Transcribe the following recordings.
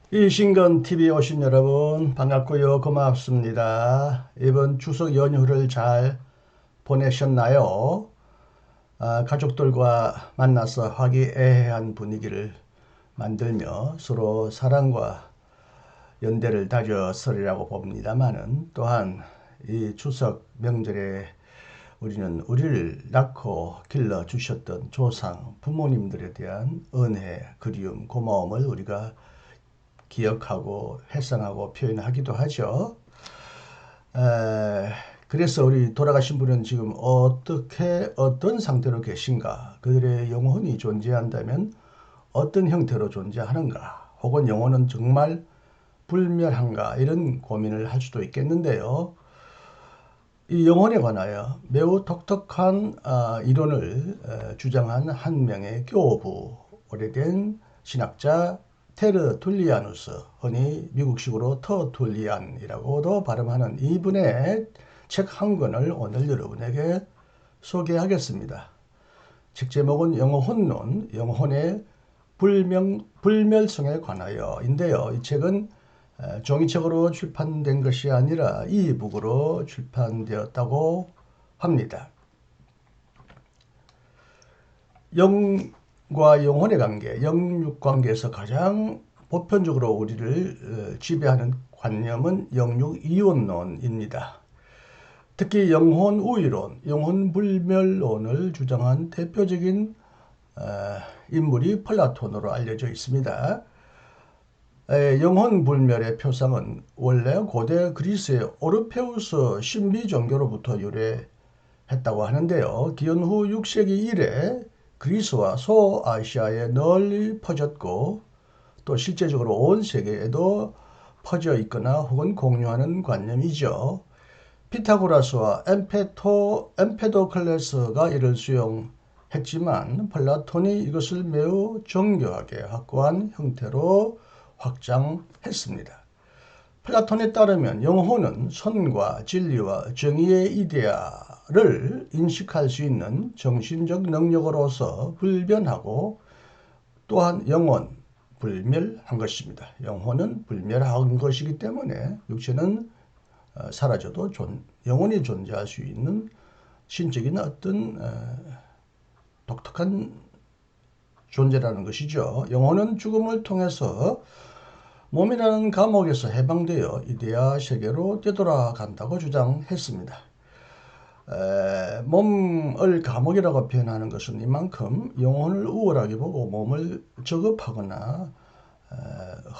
이 신건 TV 오신 여러분 반갑고요. 고맙습니다. 이번 추석 연휴를 잘 보내셨나요? 가족들과 만나서 화기애애한 분위기를 만들며 서로 사랑과 연대를 다져서리라고 봅니다만은, 또한 이 추석 명절에 우리는 우리를 낳고 길러 주셨던 조상 부모님들에 대한 은혜, 그리움, 고마움을 우리가 기억하고 회상하고 표현하기도 하죠. 에, 그래서 우리 돌아가신 분은 지금 어떤 상태로 계신가? 그들의 영혼이 존재한다면 어떤 형태로 존재하는가? 혹은 영혼은 정말 불멸한가? 이런 고민을 할 수도 있겠는데요. 이 영혼에 관하여 매우 독특한 이론을 주장한 한 명의 교부, 오래된 신학자 테르툴리아누스, 흔히 미국식으로 터툴리안이라고도 발음하는 이분의 책 한 권을 오늘 여러분에게 소개하겠습니다. 책 제목은 영혼론, 영혼의 불멸성에 관하여인데요. 이 책은 종이책으로 출판된 것이 아니라 이북으로 출판되었다고 합니다. 영과 영혼의 관계, 영육 관계에서 가장 보편적으로 우리를 지배하는 관념은 영육 이원론입니다. 특히 영혼 우위론, 영혼 불멸론을 주장한 대표적인 인물이 플라톤으로 알려져 있습니다. 영혼 불멸의 표상은 원래 고대 그리스의 오르페우스 신비 종교로부터 유래했다고 하는데요. 기원 후 6세기 이래 그리스와 소아시아에 널리 퍼졌고, 또 실제적으로 온 세계에도 퍼져 있거나 혹은 공유하는 관념이죠. 피타고라스와 엠페도클레스가 이를 수용했지만 플라톤이 이것을 매우 정교하게 확고한 형태로 확장했습니다. 플라톤에 따르면 영혼은 선과 진리와 정의의 이데아를 인식할 수 있는 정신적 능력으로서 불변하고, 또한 영혼 불멸한 것입니다. 영혼은 불멸한 것이기 때문에 육체는 사라져도 영혼이 존재할 수 있는 신적인 어떤 독특한 존재라는 것이죠. 영혼은 죽음을 통해서 몸이라는 감옥에서 해방되어 이데아 세계로 되돌아간다고 주장했습니다. 몸을 감옥이라고 표현하는 것은 이만큼 영혼을 우월하게 보고 몸을 저급하거나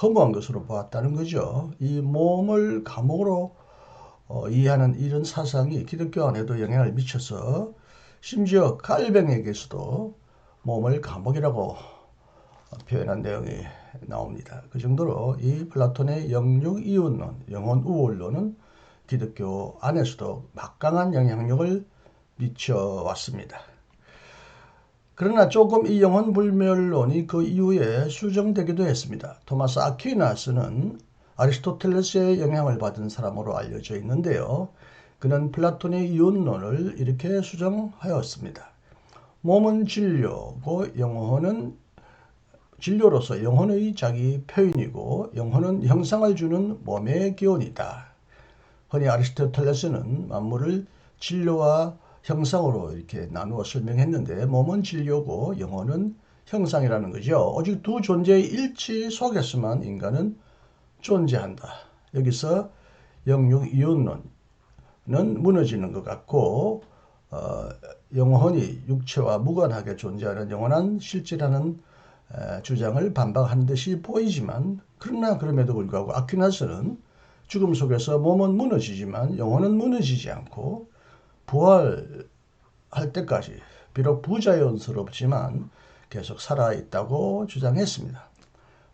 허무한 것으로 보았다는 거죠. 이 몸을 감옥으로 이해하는 이런 사상이 기독교 안에도 영향을 미쳐서 심지어 갈뱅에게서도 몸을 감옥이라고 표현한 내용이 나옵니다. 그 정도로 이 플라톤의 영육 이원론, 영혼 우월론은 기독교 안에서도 막강한 영향력을 미쳐왔습니다. 그러나 조금 이 영혼 불멸론이 그 이후에 수정되기도 했습니다. 토마스 아퀴나스는 아리스토텔레스의 영향을 받은 사람으로 알려져 있는데요. 그는 플라톤의 이원론을 이렇게 수정하였습니다. 몸은 진료고 영혼은 진료로서 영혼의 자기 표현이고, 영혼은 형상을 주는 몸의 기원이다. 흔히 아리스토텔레스는 만물을 진료와 형상으로 이렇게 나누어 설명했는데, 몸은 진료고 영혼은 형상이라는 거죠. 오직 두 영혼의 일치 속에서만 인간은 존재한다. 여기서 영육 이원론은 무너지는 것 같고, 영혼이 육체와 무관하게 존재하는 영원한 실제라는 주장을 반박하는 듯이 보이지만, 그러나 그럼에도 불구하고 아퀴나스는 죽음 속에서 몸은 무너지지만 영혼은 무너지지 않고 부활할 때까지 비록 부자연스럽지만 계속 살아있다고 주장했습니다.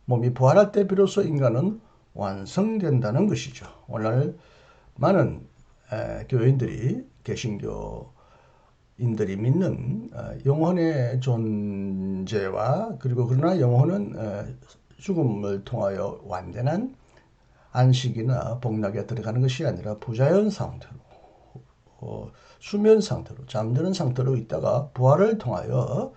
몸이 부활할 때 비로소 인간은 완성된다는 것이죠. 오늘 많은 교인들이, 개신교인들이 믿는 영혼의 존재와, 그리고 그러나 영혼은 죽음을 통하여 완전한 안식이나 복락에 들어가는 것이 아니라 부자연 상태로, 수면 상태로, 잠드는 상태로 있다가 부활을 통하여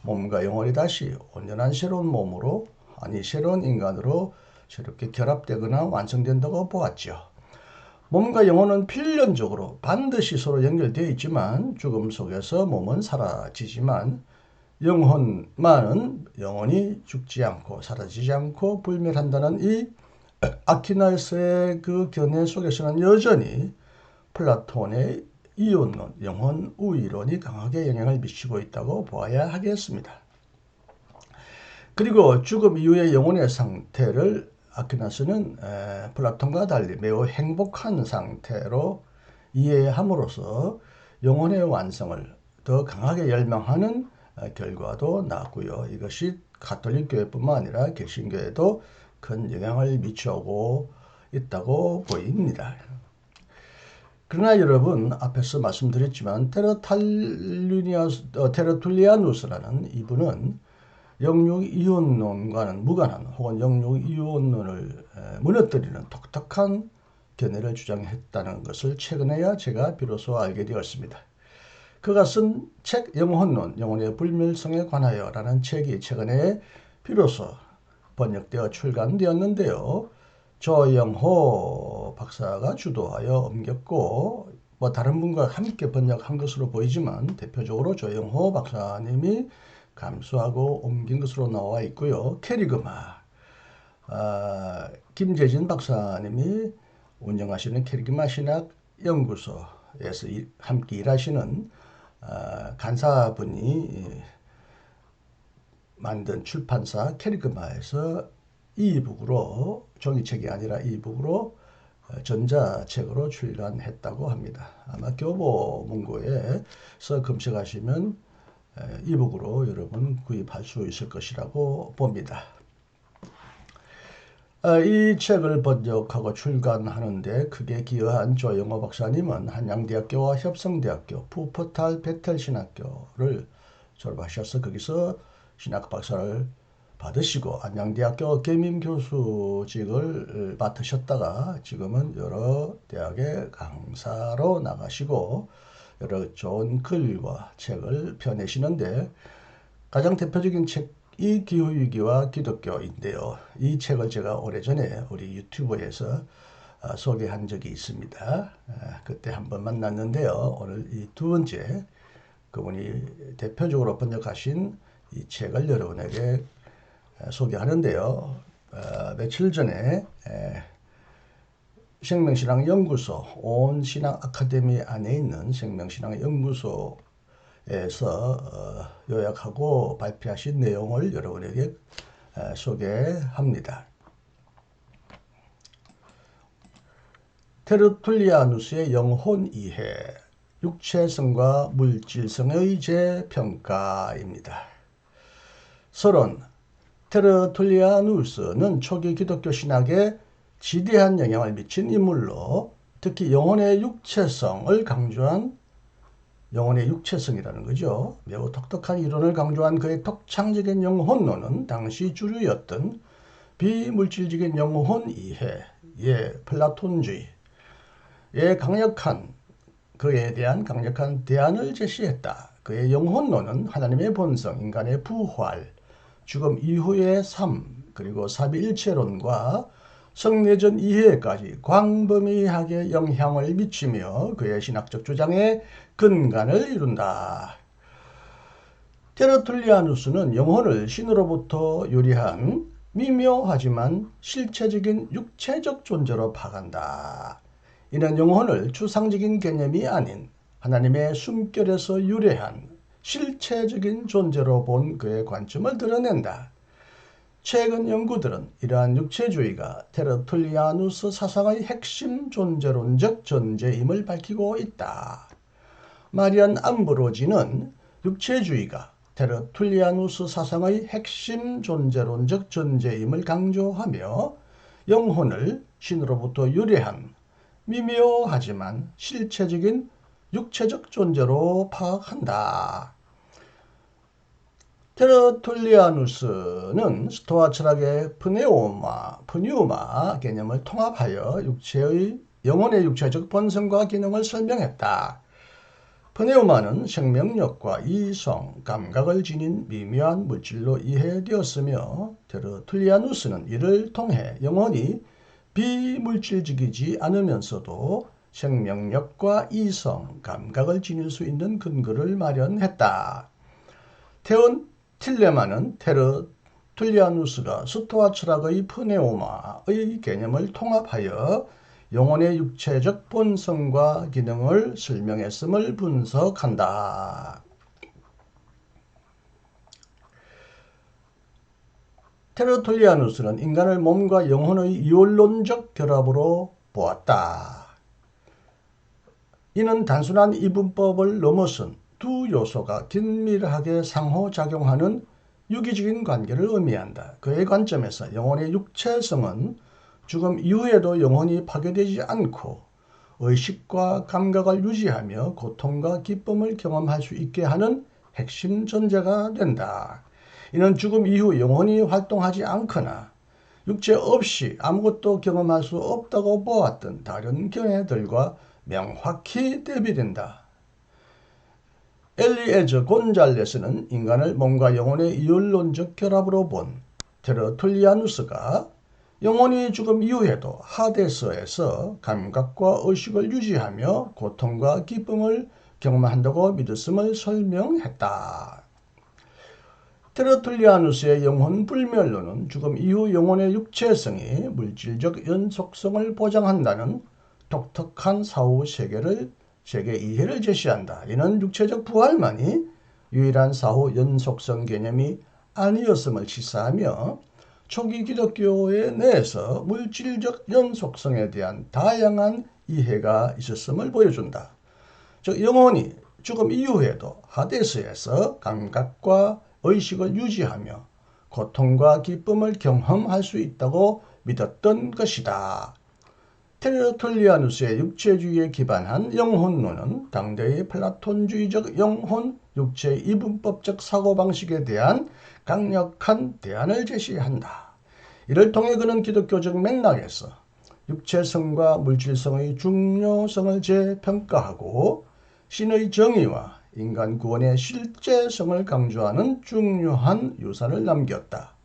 몸과 영혼이 다시 온전한 새로운 몸으로, 아니 새로운 인간으로 새롭게 결합되거나 완성된다고 보았죠. 몸과 영혼은 필연적으로 반드시 서로 연결되어 있지만 죽음 속에서 몸은 사라지지만 영혼만은 영원히 죽지 않고 사라지지 않고 불멸한다는 이 아퀴나스의 그 견해 속에서는 여전히 플라톤의 이혼론, 영혼 우위론이 강하게 영향을 미치고 있다고 보아야 하겠습니다. 그리고 죽음 이후의 영혼의 상태를 아퀴나스는 플라톤과 달리 매우 행복한 상태로 이해함으로써 영혼의 완성을 더 강하게 열망하는 결과도 나왔고요. 이것이 가톨릭 교회뿐만 아니라 개신교에도 큰 영향을 미쳐오고 있다고 보입니다. 그러나 여러분, 앞에서 말씀드렸지만 테르툴리아누스라는 이분은 영육이혼론과는 무관한 혹은 영육이혼론을 무너뜨리는 독특한 견해를 주장했다는 것을 최근에야 제가 비로소 알게 되었습니다. 그가 쓴 책 영혼론, 영혼의 불멸성에 관하여라는 책이 최근에 비로소 번역되어 출간되었는데요. 조영호 박사가 주도하여 옮겼고 다른 분과 함께 번역한 것으로 보이지만 대표적으로 조영호 박사님이 감수하고 옮긴 것으로 나와 있고요. 캐리그마 김재진 박사님이 운영하시는 캐리그마 신학 연구소에서 함께 일하시는 간사분이 만든 출판사 캐리그마에서 이북으로 종이책이 아니라 이북으로 전자책으로 출간했다고 합니다. 아마 교보문고에서 검색하시면 이북으로 여러분 구입할 수 있을 것이라고 봅니다. 이 책을 번역하고 출간하는데 크게 기여한 조영호 박사님은 한양대학교와 협성대학교 푸퍼탈 베텔신학교를 졸업하셔서 거기서 신학 박사를 받으시고 한양대학교 겸임교수직을 맡으셨다가 지금은 여러 대학의 강사로 나가시고 여러 좋은 글과 책을 펴내시는데 가장 대표적인 책이 기후위기와 기독교인데요. 이 책을 제가 오래전에 우리 유튜브에서 소개한 적이 있습니다. 그때 한번 만났는데요. 오늘 이 두 번째 그분이 대표적으로 번역하신 이 책을 여러분에게 소개하는데요. 며칠 전에 생명신앙연구소 온신앙 아카데미 안에 있는 생명신앙연구소에서 요약하고 발표하신 내용을 여러분에게 소개합니다. 테르툴리아누스의 영혼 이해, 육체성과 물질성의 재평가입니다. 서론, 테르툴리아누스는 초기 기독교 신학에 지대한 영향을 미친 인물로 특히 영혼의 육체성을 강조한 영혼의 육체성이라는 거죠. 매우 독특한 이론을 강조한 그의 독창적인 영혼론은 당시 주류였던 비물질적인 영혼 이해, 플라톤주의에 그에 대한 강력한 대안을 제시했다. 그의 영혼론은 하나님의 본성, 인간의 부활, 죽음 이후의 삶, 그리고 삼위일체론과 성내전 이해까지 광범위하게 영향을 미치며 그의 신학적 주장의 근간을 이룬다. 테르툴리아누스는 영혼을 신으로부터 유리한 미묘하지만 실체적인 육체적 존재로 파악한다. 이는 영혼을 추상적인 개념이 아닌 하나님의 숨결에서 유래한 실체적인 존재로 본 그의 관점을 드러낸다. 최근 연구들은 이러한 육체주의가 테르툴리아누스 사상의 핵심 존재론적 전제임을 밝히고 있다. 마리안 암브로지는 육체주의가 테르툴리아누스 사상의 핵심 존재론적 전제임을 강조하며 영혼을 신으로부터 유래한 미묘하지만 실체적인 육체적 존재로 파악한다. 테르툴리아누스는 스토아 철학의 프뉴마 개념을 통합하여 영혼의 육체적 본성과 기능을 설명했다. 프네우마는 생명력과 이성, 감각을 지닌 미묘한 물질로 이해되었으며 테르툴리아누스는 이를 통해 영혼이 비물질적이지 않으면서도 생명력과 이성, 감각을 지닐 수 있는 근거를 마련했다. 테온 틸레마는 테르툴리아누스가 스토아 철학의 프네우마의 개념을 통합하여 영혼의 육체적 본성과 기능을 설명했음을 분석한다. 테르툴리아누스는 인간을 몸과 영혼의 이원론적 결합으로 보았다. 이는 단순한 이분법을 넘어선 두 요소가 긴밀하게 상호작용하는 유기적인 관계를 의미한다. 그의 관점에서 영혼의 육체성은 죽음 이후에도 영혼이 파괴되지 않고 의식과 감각을 유지하며 고통과 기쁨을 경험할 수 있게 하는 핵심 전제가 된다. 이는 죽음 이후 영혼이 활동하지 않거나 육체 없이 아무것도 경험할 수 없다고 보았던 다른 견해들과 명확히 대비된다. 엘리에저 곤잘레스는 인간을 몸과 영혼의 이율론적 결합으로 본 테르툴리아누스가 영혼이 죽음 이후에도 하데스에서 감각과 의식을 유지하며 고통과 기쁨을 경험한다고 믿었음을 설명했다. 테르툴리아누스의 영혼 불멸론은 죽음 이후 영혼의 육체성이 물질적 연속성을 보장한다는 독특한 사후 세계 이해를 제시한다. 이는 육체적 부활만이 유일한 사후 연속성 개념이 아니었음을 시사하며 초기 기독교의 내에서 물질적 연속성에 대한 다양한 이해가 있었음을 보여준다. 즉 영혼이 죽음 이후에도 하데스에서 감각과 의식을 유지하며 고통과 기쁨을 경험할 수 있다고 믿었던 것이다. 테르툴리아누스의 육체주의에 기반한 영혼론은 당대의 플라톤주의적 영혼, 육체 이분법적 사고방식에 대한 강력한 대안을 제시한다. 이를 통해 그는 기독교적 맥락에서 육체성과 물질성의 중요성을 재평가하고 신의 정의와 인간 구원의 실제성을 강조하는 중요한 유산을 남겼다.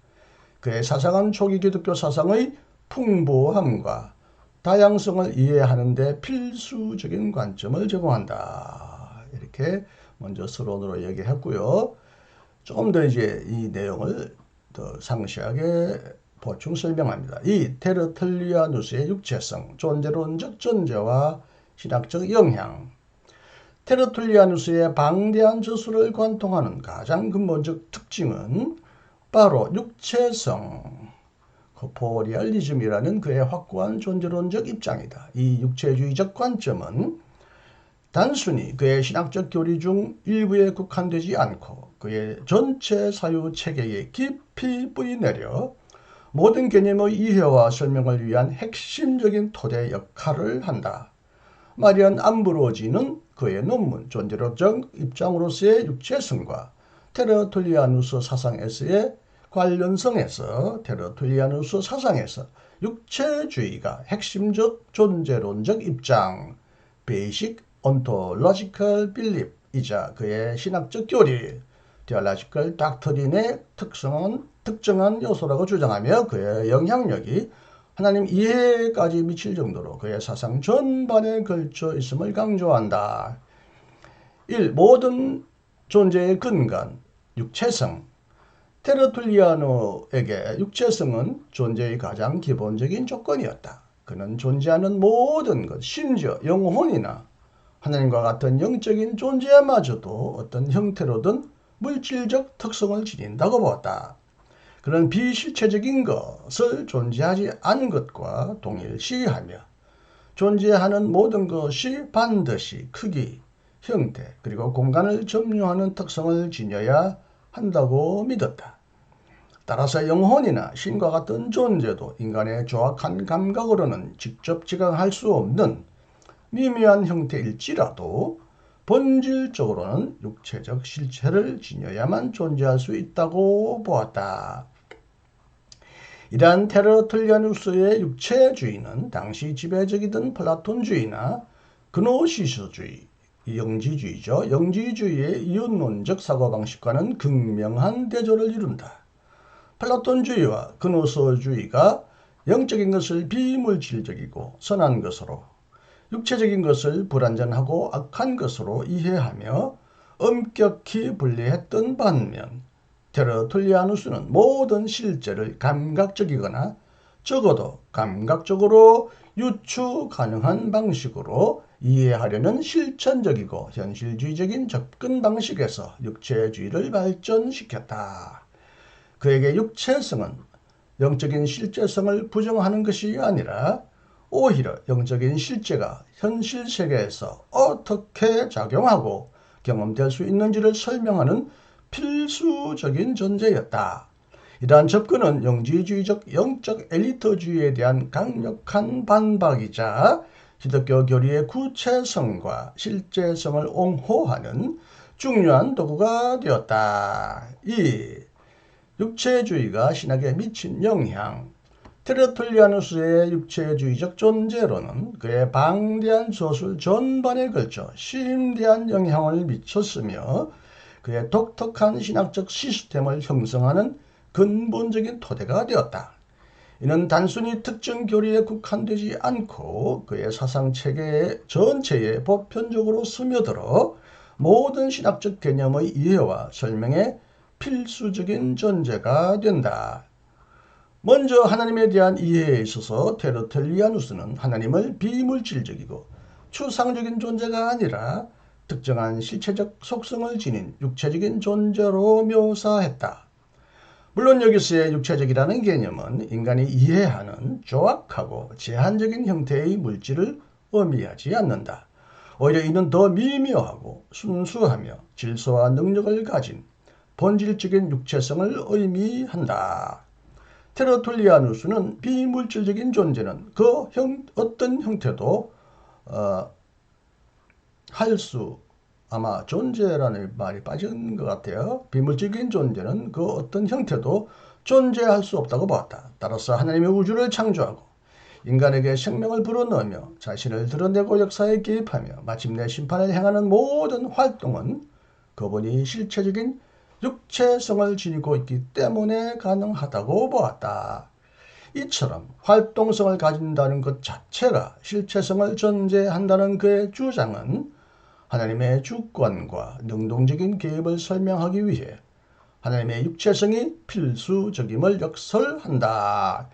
그의 사상은 초기 기독교 사상의 풍부함과 다양성을 이해하는 데 필수적인 관점을 제공한다. 이렇게 먼저 서론으로 얘기했고요. 조금 더 이제 이 내용을 더 상세하게 보충 설명합니다. 이 테르툴리아누스의 육체성, 존재론적 전제와 신학적 영향. 테르툴리아누스의 방대한 저술을 관통하는 가장 근본적 특징은 바로 육체성, 코포리알리즘이라는 그의 확고한 존재론적 입장이다. 이 육체주의적 관점은 단순히 그의 신학적 교리 중 일부에 국한되지 않고 그의 전체 사유 체계에 깊이 뿌리내려 모든 개념의 이해와 설명을 위한 핵심적인 토대 역할을 한다. 마리안 암브로지는 그의 논문 존재론적 입장으로서의 육체성과 테르툴리아누스 사상에서의 관련성에서 테르툴리아누스 사상에서 육체주의가 핵심적 존재론적 입장, 베이식 온토로지컬 빌립이자 그의 신학적 교리, 디알라지컬 닥터린의 특정한 요소라고 주장하며 그의 영향력이 하나님 이해까지 미칠 정도로 그의 사상 전반에 걸쳐 있음을 강조한다. 1. 모든 존재의 근간, 육체성. 테르툴리아노에게 육체성은 존재의 가장 기본적인 조건이었다. 그는 존재하는 모든 것, 심지어 영혼이나 하나님과 같은 영적인 존재마저도 어떤 형태로든 물질적 특성을 지닌다고 보았다. 그는 비실체적인 것을 존재하지 않은 것과 동일시하며 존재하는 모든 것이 반드시 크기, 형태, 그리고 공간을 점유하는 특성을 지녀야 한다고 믿었다. 따라서 영혼이나 신과 같은 존재도 인간의 조악한 감각으로는 직접 지각할 수 없는 미묘한 형태일지라도 본질적으로는 육체적 실체를 지녀야만 존재할 수 있다고 보았다. 이러한 테르툴리아누스의 육체주의는 당시 지배적이던 플라톤주의나 그노시스주의, 영지주의죠. 영지주의의 이윤론적 사고방식과는 극명한 대조를 이룬다. 플라톤주의와 근호서주의가 영적인 것을 비물질적이고 선한 것으로, 육체적인 것을 불완전하고 악한 것으로 이해하며 엄격히 분리했던 반면, 테르툴리아누스는 모든 실제를 감각적이거나 적어도 감각적으로 유추 가능한 방식으로 이해하려는 실천적이고 현실주의적인 접근 방식에서 육체주의를 발전시켰다. 그에게 육체성은 영적인 실제성을 부정하는 것이 아니라 오히려 영적인 실제가 현실 세계에서 어떻게 작용하고 경험될 수 있는지를 설명하는 필수적인 존재였다. 이러한 접근은 영지주의적 영적 엘리트주의에 대한 강력한 반박이자 기독교 교리의 구체성과 실제성을 옹호하는 중요한 도구가 되었다. 2. 육체주의가 신학에 미친 영향. 테르툴리아누스의 육체주의적 존재론은 그의 방대한 저술 전반에 걸쳐 심대한 영향을 미쳤으며 그의 독특한 신학적 시스템을 형성하는 근본적인 토대가 되었다. 이는 단순히 특정 교리에 국한되지 않고 그의 사상체계 전체에 보편적으로 스며들어 모든 신학적 개념의 이해와 설명에 필수적인 존재가 된다. 먼저 하나님에 대한 이해에 있어서 테르툴리아누스는 하나님을 비물질적이고 추상적인 존재가 아니라 특정한 실체적 속성을 지닌 육체적인 존재로 묘사했다. 물론 여기서의 육체적이라는 개념은 인간이 이해하는 조악하고 제한적인 형태의 물질을 의미하지 않는다. 오히려 이는 더 미묘하고 순수하며 질서와 능력을 가진 본질적인 육체성을 의미한다. 테르툴리아누스는 비물질적인 존재는 그 어떤 형태도 아마 존재라는 말이 빠진 것 같아요. 비물질적인 존재는 그 어떤 형태도 존재할 수 없다고 보았다. 따라서 하나님의 우주를 창조하고 인간에게 생명을 불어넣으며 자신을 드러내고 역사에 개입하며 마침내 심판을 행하는 모든 활동은 그분이 실체적인 육체성을 지니고 있기 때문에 가능하다고 보았다. 이처럼 활동성을 가진다는 것 자체가 실체성을 전제한다는 그의 주장은 하나님의 주권과 능동적인 개입을 설명하기 위해 하나님의 육체성이 필수적임을 역설한다.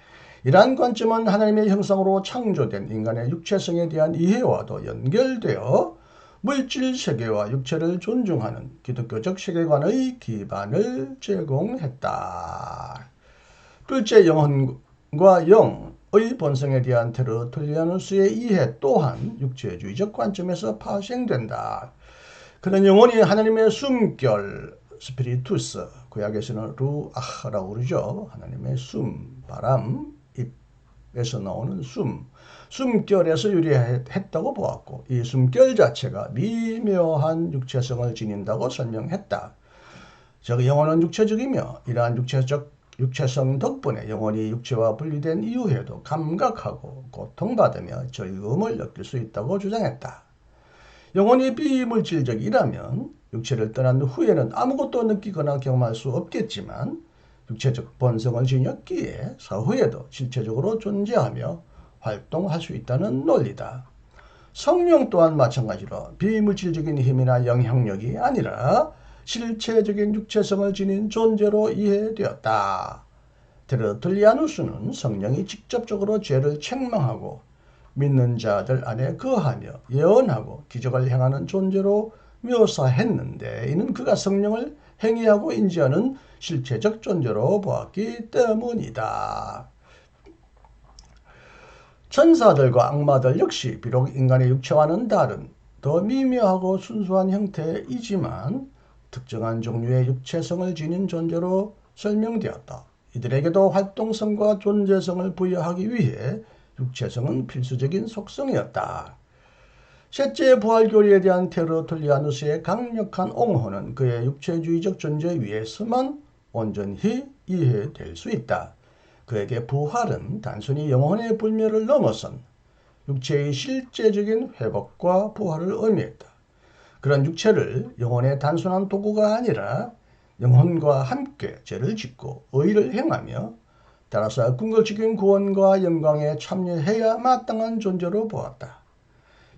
이러한 관점은 하나님의 형상으로 창조된 인간의 육체성에 대한 이해와도 연결되어 물질 세계와 육체를 존중하는 기독교적 세계관의 기반을 제공했다. 둘째, 영혼과 영의 본성에 대한 테르툴리아누스의 이해 또한 육체주의적 관점에서 파생된다. 그는 영혼이 하나님의 숨결, 스피리투스, 구약에서는 루아흐라고 그러죠. 하나님의 숨, 바람, 입에서 나오는 숨결에서 유래했다고 보았고 이 숨결 자체가 미묘한 육체성을 지닌다고 설명했다. 즉 영혼은 육체적이며 이러한 육체성 덕분에 영혼이 육체와 분리된 이후에도 감각하고 고통받으며 즐거움을 느낄 수 있다고 주장했다. 영혼이 비물질적이라면 육체를 떠난 후에는 아무것도 느끼거나 경험할 수 없겠지만 육체적 본성을 지녔기에 사후에도 실체적으로 존재하며 활동할 수 있다는 논리다. 성령 또한 마찬가지로 비물질적인 힘이나 영향력이 아니라 실체적인 육체성을 지닌 존재로 이해되었다. 테르툴리아누스는 성령이 직접적으로 죄를 책망하고 믿는 자들 안에 거하며 예언하고 기적을 행하는 존재로 묘사했는데 이는 그가 성령을 행위하고 인지하는 실체적 존재로 보았기 때문이다. 천사들과 악마들 역시 비록 인간의 육체와는 다른 더 미묘하고 순수한 형태이지만 특정한 종류의 육체성을 지닌 존재로 설명되었다. 이들에게도 활동성과 존재성을 부여하기 위해 육체성은 필수적인 속성이었다. 셋째, 부활교리에 대한 테르툴리아누스의 강력한 옹호는 그의 육체주의적 존재 위에서만 온전히 이해될 수 있다. 그에게 부활은 단순히 영혼의 불멸을 넘어선 육체의 실제적인 회복과 부활을 의미했다. 그런 육체를 영혼의 단순한 도구가 아니라 영혼과 함께 죄를 짓고 의를 행하며 따라서 궁극적인 구원과 영광에 참여해야 마땅한 존재로 보았다.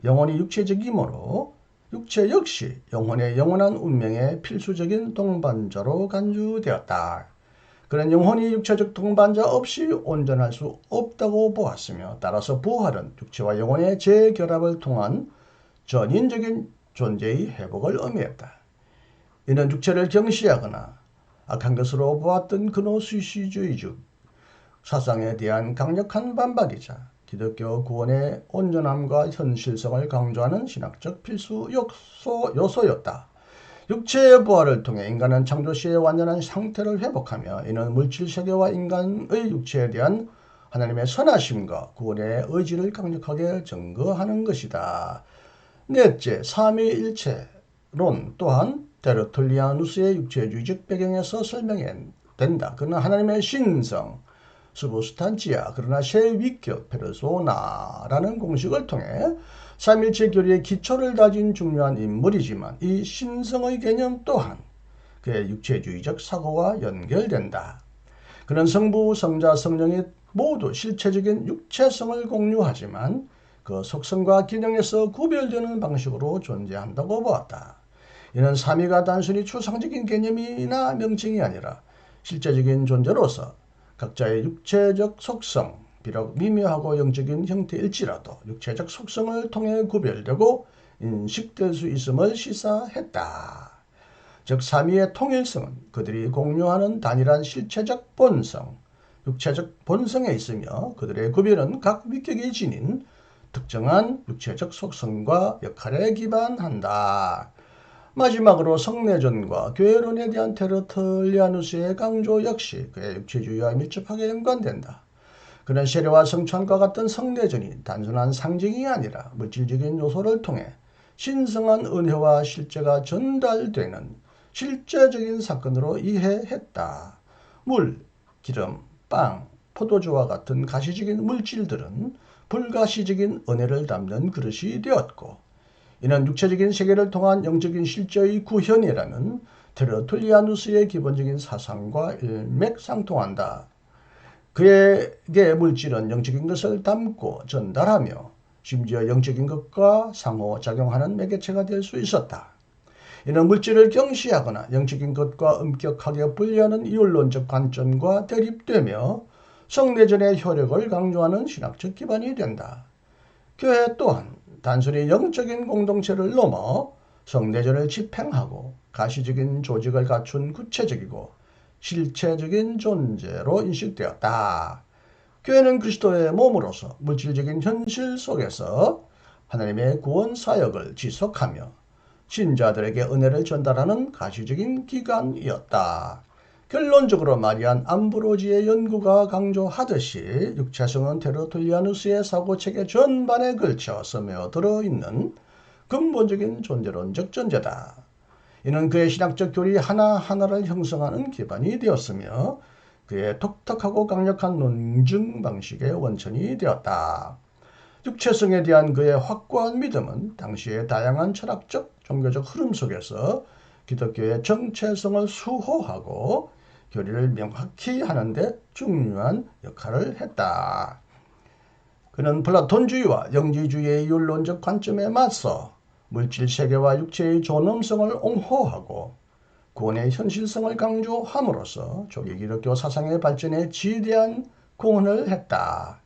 영혼이 육체적이므로 육체 역시 영혼의 영원한 운명의 필수적인 동반자로 간주되었다. 그런 영혼이 육체적 동반자 없이 온전할 수 없다고 보았으며 따라서 부활은 육체와 영혼의 재결합을 통한 전인적인 존재의 회복을 의미했다. 이는 육체를 경시하거나 악한 것으로 보았던 그노시주의적 사상에 대한 강력한 반박이자 기독교 구원의 온전함과 현실성을 강조하는 신학적 필수 요소였다. 육체의 부활을 통해 인간은 창조시의 완전한 상태를 회복하며 이는 물질세계와 인간의 육체에 대한 하나님의 선하심과 구원의 의지를 강력하게 증거하는 것이다. 넷째, 삼위일체론 또한 테르툴리아누스의 육체주의적 배경에서 설명된다. 그는 하나님의 신성, 스부스탄지아 그러나 셰위격 페르소나라는 공식을 통해 삼일체 교리의 기초를 다진 중요한 인물이지만 이 신성의 개념 또한 그의 육체주의적 사고와 연결된다. 그는 성부, 성자, 성령이 모두 실체적인 육체성을 공유하지만 그 속성과 기능에서 구별되는 방식으로 존재한다고 보았다. 이는 삼위가 단순히 추상적인 개념이나 명칭이 아니라 실제적인 존재로서 각자의 육체적 속성, 비록 미묘하고 영적인 형태일지라도 육체적 속성을 통해 구별되고 인식될 수 있음을 시사했다. 즉 삼위의 통일성은 그들이 공유하는 단일한 실체적 본성, 육체적 본성에 있으며 그들의 구별은 각 위격이 지닌 특정한 육체적 속성과 역할에 기반한다. 마지막으로 성내전과 교회론에 대한 테르툴리아누스의 강조 역시 그의 육체주의와 밀접하게 연관된다. 그는 세례와 성찬과 같은 성내전이 단순한 상징이 아니라 물질적인 요소를 통해 신성한 은혜와 실제가 전달되는 실제적인 사건으로 이해했다. 물, 기름, 빵, 포도주와 같은 가시적인 물질들은 불가시적인 은혜를 담는 그릇이 되었고 이는 육체적인 세계를 통한 영적인 실제의 구현이라는 테르툴리아누스의 기본적인 사상과 일맥상통한다. 그에게 물질은 영적인 것을 담고 전달하며 심지어 영적인 것과 상호작용하는 매개체가 될 수 있었다. 이는 물질을 경시하거나 영적인 것과 엄격하게 분리하는 이율론적 관점과 대립되며 성내전의 효력을 강조하는 신학적 기반이 된다. 교회 또한 단순히 영적인 공동체를 넘어 성내전을 집행하고 가시적인 조직을 갖춘 구체적이고 실체적인 존재로 인식되었다. 교회는 그리스도의 몸으로서 물질적인 현실 속에서 하나님의 구원 사역을 지속하며 신자들에게 은혜를 전달하는 가시적인 기관이었다. 결론적으로 마리안 암브로지의 연구가 강조하듯이 육체성은 테르툴리아누스의 사고체계 전반에 걸쳐 스며들어 있는 근본적인 존재론적 전제다. 이는 그의 신학적 교리 하나하나를 형성하는 기반이 되었으며 그의 독특하고 강력한 논증 방식의 원천이 되었다. 육체성에 대한 그의 확고한 믿음은 당시의 다양한 철학적, 종교적 흐름 속에서 기독교의 정체성을 수호하고 교리를 명확히 하는데 중요한 역할을 했다. 그는 플라톤주의와 영지주의의 율론적 관점에 맞서 물질 세계와 육체의 존엄성을 옹호하고 구원의 현실성을 강조함으로써 조기 기독교 사상의 발전에 지대한 공헌을 했다.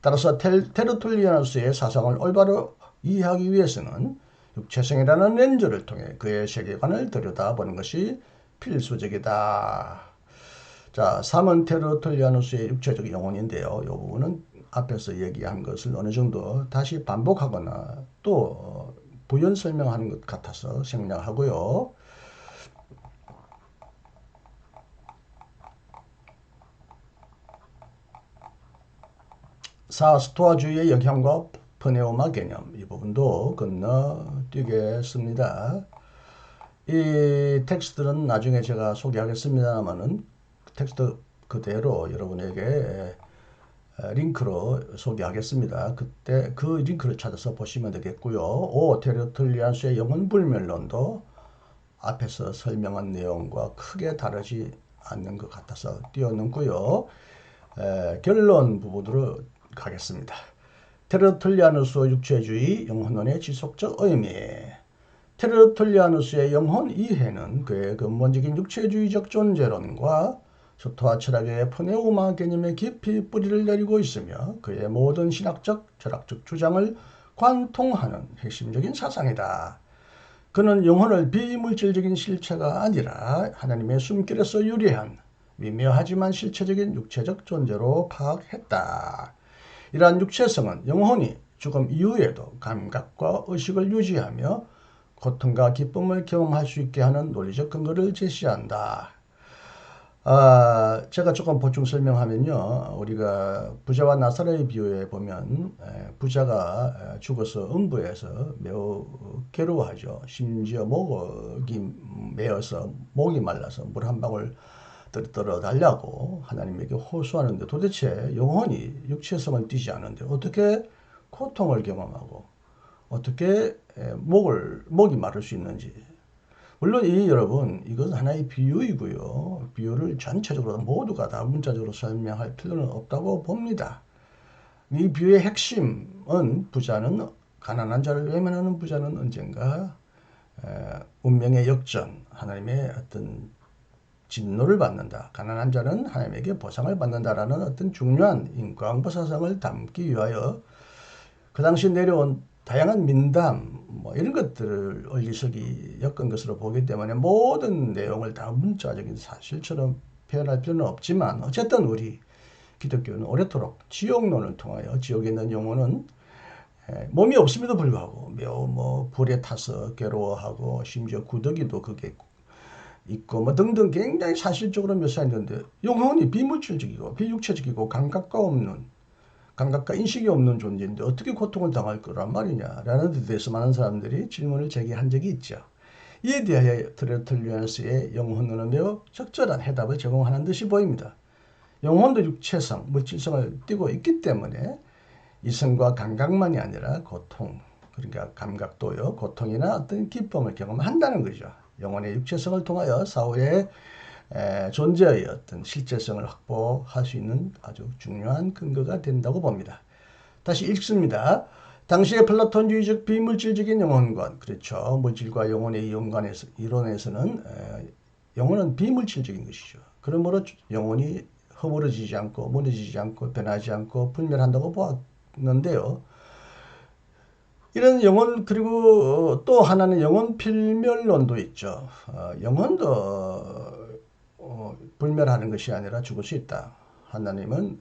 따라서 테르툴리아누스의 사상을 올바로 이해하기 위해서는 육체성이라는 렌즈를 통해 그의 세계관을 들여다보는 것이 필수적이다. 자, 3은 테르툴리아누스의 육체적 영혼인데요. 이 부분은 앞에서 얘기한 것을 어느 정도 다시 반복하거나 또 부연 설명하는 것 같아서 생략하고요. 4. 스토아주의의 영향과 프네우마 개념. 이 부분도 건너뛰겠습니다. 이 텍스트는 나중에 제가 소개하겠습니다만은 텍스트 그대로 여러분에게 링크로 소개하겠습니다. 그때 그 링크를 찾아서 보시면 되겠고요. 5. 테르툴리안스의 영혼불멸론도 앞에서 설명한 내용과 크게 다르지 않는 것 같아서 뛰어넘고요. 결론 부분으로 가겠습니다. 테르툴리아누스 육체주의 영혼론의 지속적 의미. 테르툴리아누스의 영혼 이해는 그의 근본적인 육체주의적 존재론과 스토아 철학의 프네우마 개념에 깊이 뿌리를 내리고 있으며 그의 모든 신학적, 철학적 주장을 관통하는 핵심적인 사상이다. 그는 영혼을 비물질적인 실체가 아니라 하나님의 숨결에서 유래한 미묘하지만 실체적인 육체적 존재로 파악했다. 이러한 육체성은 영혼이 죽음 이후에도 감각과 의식을 유지하며 고통과 기쁨을 경험할 수 있게 하는 논리적 근거를 제시한다. 제가 조금 보충 설명하면요. 우리가 부자와 나사로의 비유에 보면 부자가 죽어서 음부에서 매우 괴로워하죠. 심지어 목이 메어서 목이 말라서 물 한 방울 떨어 달라고 하나님에게 호소하는데 도대체 영혼이 육체성을 띠지 않은데 어떻게 고통을 경험하고 어떻게 목이 마를 수 있는지. 물론 여러분 이건 하나의 비유이고요. 비유를 전체적으로 모두가 다 문자적으로 설명할 필요는 없다고 봅니다. 이 비유의 핵심은 부자는 가난한 자를 외면하는 부자는 언젠가 운명의 역전, 하나님의 어떤 진노를 받는다. 가난한 자는 하나님에게 보상을 받는다라는 어떤 중요한 인과응보 사상을 담기 위하여 그 당시 내려온 다양한 민담 이런 것들을 얼리석이 엮은 것으로 보기 때문에 모든 내용을 다 문자적인 사실처럼 표현할 필요는 없지만 어쨌든 우리 기독교는 오래도록 지옥론을 통하여 지옥에 있는 영혼은 몸이 없음에도 불구하고 매우 불에 타서 괴로워하고 심지어 구더기도 그게 있고 등등 굉장히 사실적으로 묘사했는데 영혼이 비물질적이고 비육체적이고 감각과 인식이 없는 존재인데 어떻게 고통을 당할 거란 말이냐라는 데 대해서 많은 사람들이 질문을 제기한 적이 있죠. 이에 대하여 테르툴리안스의 영혼론은 매우 적절한 해답을 제공하는 듯이 보입니다. 영혼도 육체성, 물질성을 띠고 있기 때문에 이성과 감각만이 아니라 고통, 그러니까 감각도요, 고통이나 어떤 기쁨을 경험한다는 거죠. 영혼의 육체성을 통하여 사후에 존재의 어떤 실제성을 확보할 수 있는 아주 중요한 근거가 된다고 봅니다. 다시 읽습니다. 당시의 플라톤주의적 비물질적인 영혼관, 그렇죠. 물질과 영혼의 이론에서는 영혼은 비물질적인 것이죠. 그러므로 영혼이 허물어지지 않고 무너지지 않고 변하지 않고 불멸한다고 보았는데요. 이런 영혼, 그리고 또 하나는 영혼 필멸론도 있죠. 영혼도 불멸하는 것이 아니라 죽을 수 있다. 하나님은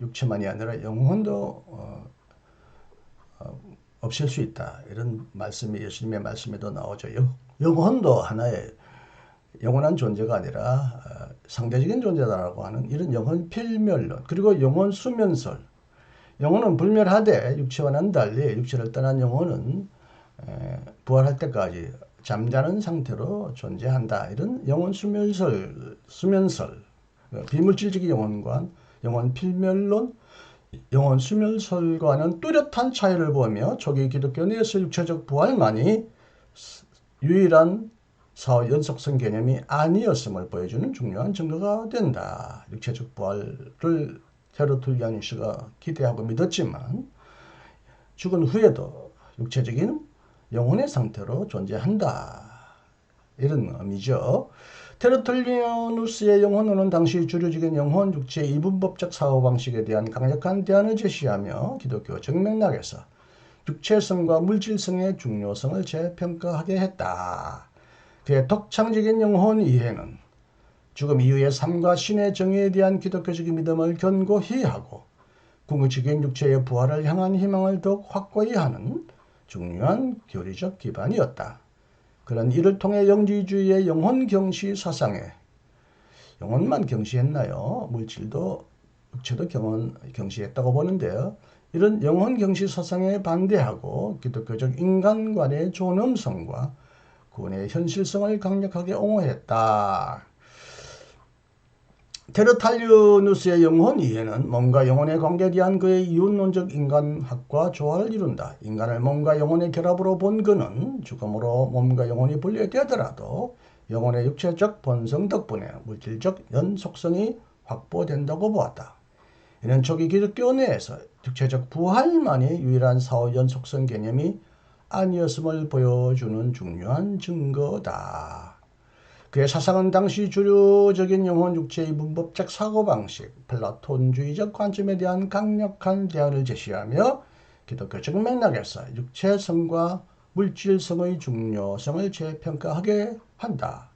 육체만이 아니라 영혼도 없앨 수 있다. 이런 말씀이 예수님의 말씀에도 나오죠. 영혼도 하나의 영원한 존재가 아니라 상대적인 존재다라고 하는 이런 영혼 필멸론, 그리고 영혼 수면설. 영혼은 불멸하되 육체와는 달리 육체를 떠난 영혼은 부활할 때까지 잠자는 상태로 존재한다. 이런 영혼 수면설, 비물질적인 영혼관, 영혼 필멸론, 영혼 수면설과는 뚜렷한 차이를 보며 초기 기독교 내에서 육체적 부활만이 유일한 사후 연속성 개념이 아니었음을 보여주는 중요한 증거가 된다. 육체적 부활을 테르툴리아누스가 기대하고 믿었지만 죽은 후에도 육체적인 영혼의 상태로 존재한다. 이런 의미죠. 테르툴리아누스의 영혼론은 당시 주류적인 영혼, 육체, 이분법적 사고방식에 대한 강력한 대안을 제시하며 기독교 정맥락에서 육체성과 물질성의 중요성을 재평가하게 했다. 그의 독창적인 영혼 이해는 죽음 이후의 삶과 신의 정의에 대한 기독교적인 믿음을 견고히 하고 궁극적인 육체의 부활을 향한 희망을 더욱 확고히 하는 중요한 교리적 기반이었다. 그는 이를 통해 영지주의의 영혼 경시 사상에, 영혼만 경시했나요? 물질도 육체도 경시했다고 보는데요. 이런 영혼 경시 사상에 반대하고 기독교적 인간관의 존엄성과 구원의 현실성을 강력하게 옹호했다. 테르탈리우누스의 영혼 이해는 몸과 영혼의 관계에 대한 그의 이윤론적 인간학과 조화를 이룬다. 인간을 몸과 영혼의 결합으로 본 그는 죽음으로 몸과 영혼이 분리되더라도 영혼의 육체적 본성 덕분에 물질적 연속성이 확보된다고 보았다. 이는 초기 기독교 내에서 육체적 부활만이 유일한 사후 연속성 개념이 아니었음을 보여주는 중요한 증거다. 그의 사상은 당시 주류적인 영혼 육체의 문법적 사고방식, 플라톤주의적 관점에 대한 강력한 대안을 제시하며 기독교적 맥락에서 육체성과 물질성의 중요성을 재평가하게 한다.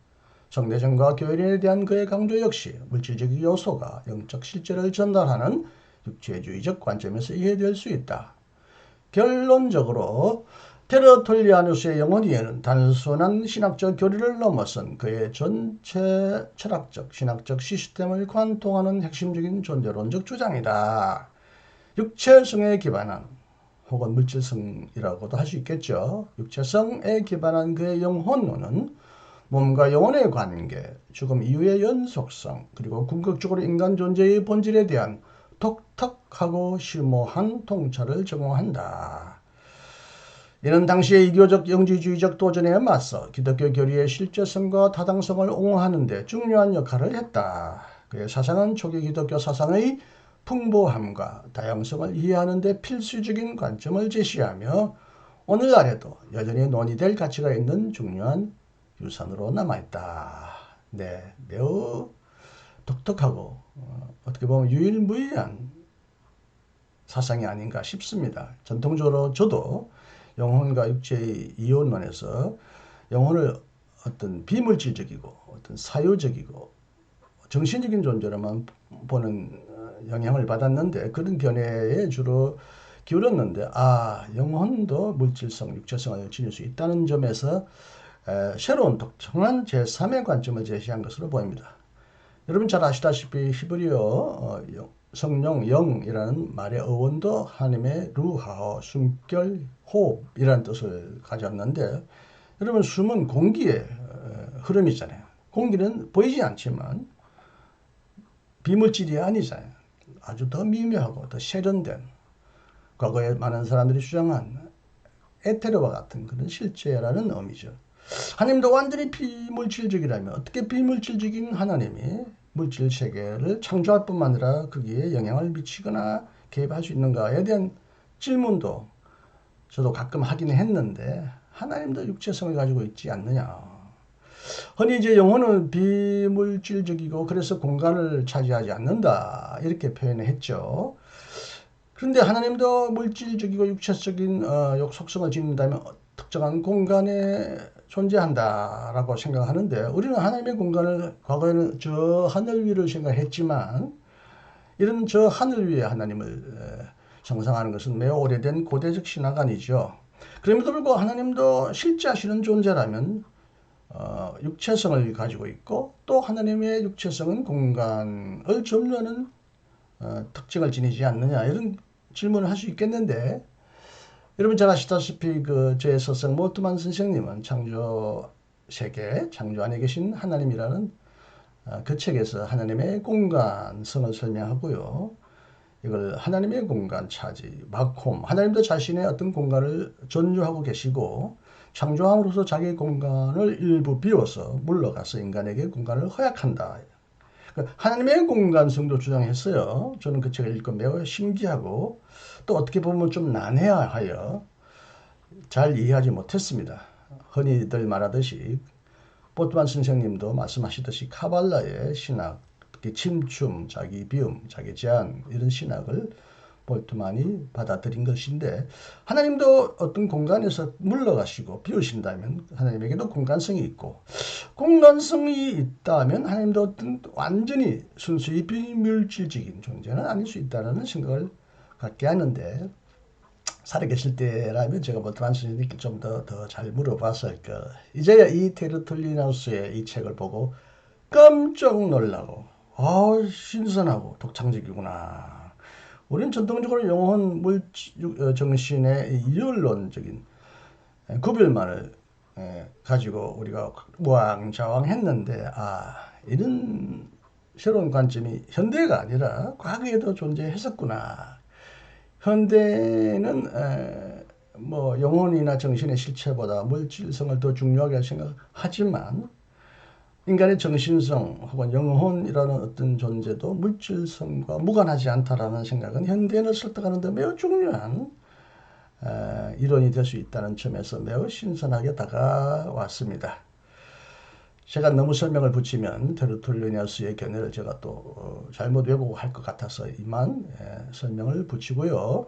성대전과 교회론에 대한 그의 강조 역시 물질적 요소가 영적 실제를 전달하는 육체주의적 관점에서 이해될 수 있다. 결론적으로 테르툴리아누스의 영혼 이해는 단순한 신학적 교리를 넘어선 그의 전체 철학적, 신학적 시스템을 관통하는 핵심적인 존재론적 주장이다. 육체성에 기반한 혹은 물질성이라고도 할 수 있겠죠. 육체성에 기반한 그의 영혼론은 몸과 영혼의 관계, 죽음 이후의 연속성, 그리고 궁극적으로 인간 존재의 본질에 대한 독특하고 심오한 통찰을 제공한다. 이는 당시의 이교적 영지주의적 도전에 맞서 기독교 교리의 실제성과 타당성을 옹호하는 데 중요한 역할을 했다. 그의 사상은 초기 기독교 사상의 풍부함과 다양성을 이해하는 데 필수적인 관점을 제시하며 오늘날에도 여전히 논의될 가치가 있는 중요한 유산으로 남아있다. 네, 매우 독특하고 어떻게 보면 유일무이한 사상이 아닌가 싶습니다. 전통적으로 저도 영혼과 육체의 이혼론에서 영혼을 어떤 비물질적이고 어떤 사유적이고 정신적인 존재로만 보는 영향을 받았는데 그런 견해에 주로 기울였는데 영혼도 물질성, 육체성을 지닐 수 있다는 점에서 새로운 독특한 제3의 관점을 제시한 것으로 보입니다. 여러분 잘 아시다시피 히브리어 성령 영이라는 말의 어원도 하나님의 루하, 숨결, 호흡이라는 뜻을 가졌는데 여러분 숨은 공기의 흐름이잖아요. 공기는 보이지 않지만 비물질이 아니잖아요. 아주 더 미묘하고 더 세련된 과거에 많은 사람들이 주장한 에테르와 같은 그런 실체라는 의미죠. 하나님도 완전히 비물질적이라면 어떻게 비물질적인 하나님이 물질 세계를 창조할 뿐만 아니라 거기에 영향을 미치거나 개입할 수 있는가에 대한 질문도 저도 가끔 하긴 했는데 하나님도 육체성을 가지고 있지 않느냐. 흔히 이제 영혼은 비물질적이고 그래서 공간을 차지하지 않는다 이렇게 표현을 했죠. 그런데 하나님도 물질적이고 육체적인 속성을 지닌다면 특정한 공간에 존재한다라고 생각하는데 우리는 하나님의 공간을 과거에는 저 하늘 위를 생각했지만 이런 저 하늘 위에 하나님을 상상하는 것은 매우 오래된 고대적 신화관이죠. 그럼에도 불구하고 하나님도 실제하시는 존재라면 육체성을 가지고 있고 또 하나님의 육체성은 공간을 점유하는 특징을 지니지 않느냐 이런 질문을 할 수 있겠는데 여러분 잘 아시다시피 제 서성 몰트만 선생님은 창조 세계, 창조 안에 계신 하나님이라는 그 책에서 하나님의 공간성을 설명하고요. 이걸 하나님의 공간 차지, 마콤, 하나님도 자신의 어떤 공간을 전유하고 계시고 창조함으로써 자기 공간을 일부 비워서 물러가서 인간에게 공간을 허약한다. 하나님의 공간성도 주장했어요. 저는 그 책을 읽고 매우 신기하고 또 어떻게 보면 좀 난해하여 잘 이해하지 못했습니다. 흔히들 말하듯이 보트만 선생님도 말씀하시듯이 카발라의 신학, 특히 침춤, 자기 비움, 자기 제한 이런 신학을 볼트만이 받아들인 것인데 하나님도 어떤 공간에서 물러가시고 비우신다면 하나님에게도 공간성이 있고 공간성이 있다면 하나님도 어떤 완전히 순수히 비물질적인 존재는 아닐 수 있다는 생각을 갖게 하는데 살아계실 때라면 제가 볼트만 선생님께 좀 더 잘 물어봤을 거. 이제야 이 테르툴리나우스의 이 책을 보고 깜짝 놀라고 신선하고 독창적이구나. 우리는 전통적으로 영혼, 정신의 이율론적인 구별만을 가지고 우리가 우왕좌왕했는데 이런 새로운 관점이 현대가 아니라 과거에도 존재했었구나. 현대는 뭐 영혼이나 정신의 실체보다 물질성을 더 중요하게 생각하지만 인간의 정신성 혹은 영혼이라는 어떤 존재도 물질성과 무관하지 않다라는 생각은 현대인을 설득하는 데 매우 중요한 이론이 될 수 있다는 점에서 매우 신선하게 다가왔습니다. 제가 너무 설명을 붙이면 테르툴리아누스의 견해를 제가 또 잘못 왜곡할 것 같아서 이만 설명을 붙이고요.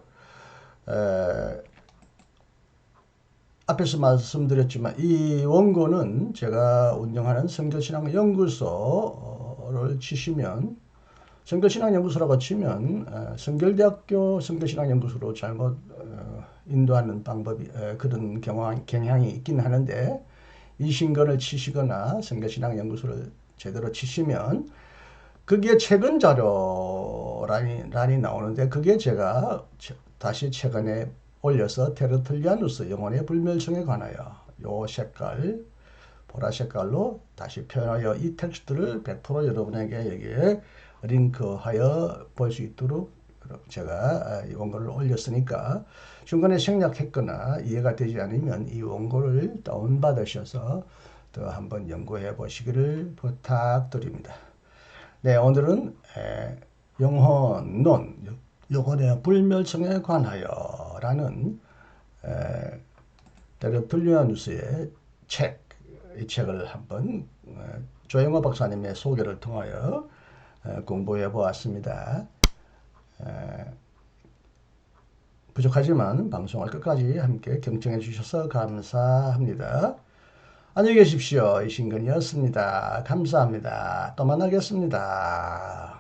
앞에서 말씀드렸지만 이 원고는 제가 운영하는 성결신앙연구소를 치시면 성결신앙연구소라고 치면 성결대학교 성결신앙연구소로 잘못 인도하는 방법이 그런 경향이 있긴 하는데 이신건을 치시거나 성결신앙연구소를 제대로 치시면 거기에 최근 자료란이 나오는데 그게 제가 다시 최근에 올려서 테르툴리아누스 영혼의 불멸성에 관하여 요 색깔 보라 색깔로 다시 표현하여 이 텍스트를 100% 여러분에게 여기에 링크하여 볼 수 있도록 제가 이 원고를 올렸으니까 중간에 생략했거나 이해가 되지 않으면 이 원고를 다운받으셔서 더 한번 연구해 보시기를 부탁드립니다. 네, 오늘은 영혼론, 영혼의 불멸성에 관하여 라는 테르툴리아누스의 이 책을 한번 조영호 박사님의 소개를 통하여 공부해 보았습니다. 부족하지만 방송을 끝까지 함께 경청해 주셔서 감사합니다. 안녕히 계십시오. 이신근이었습니다. 감사합니다. 또 만나겠습니다.